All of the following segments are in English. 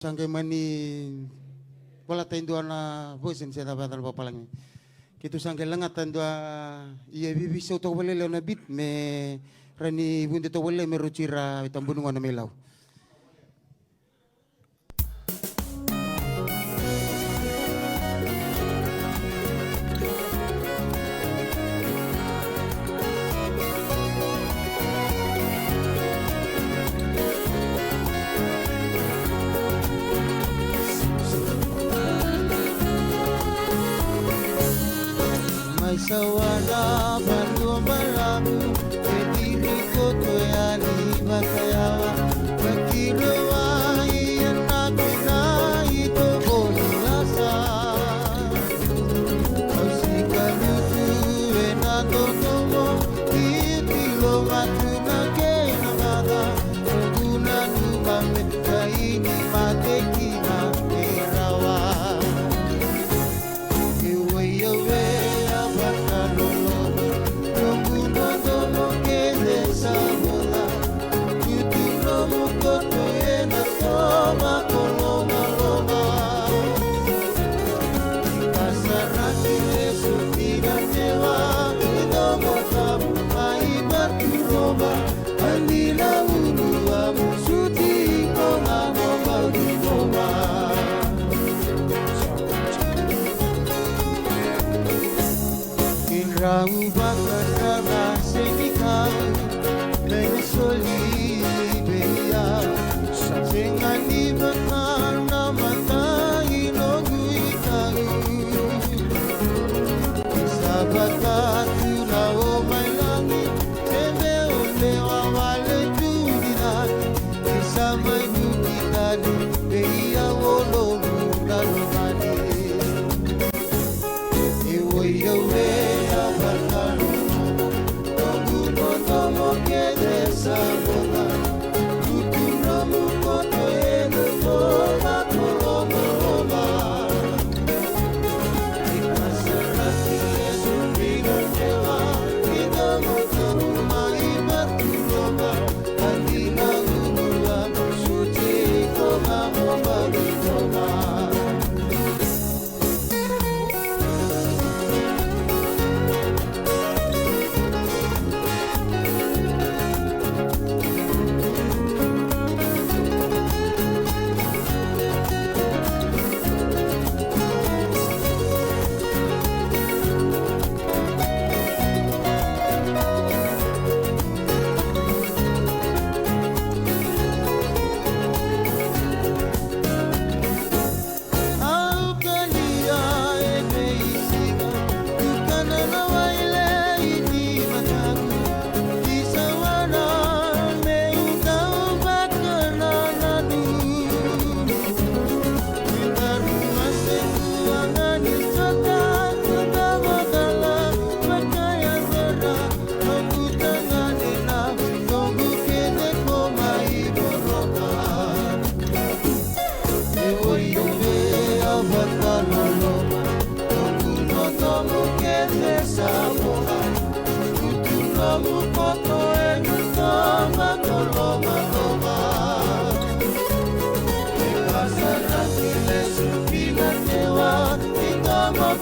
Sangkay mani wala tayong doon na voice and siya tabatan pa palang. Kito sangkay langat tayong doon iya bibisaw to wala law na bit me rani bundi to wala me ruchira itang bunungan na melaw. May sawana balu malamu ediri koto yani bakayawa bakirowa iyanakina ito bolasa Ausika lutu enatotomo itilo matuna kena mada Roguna numame kaini matekina erawa Iwe Rau bakar senikah menyesoli beya sengani bakar namata inogui tahu sahabat tulao mai langit tebe ole awale tudinan samai bukit beya wolo dalomani ewe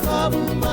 Kamu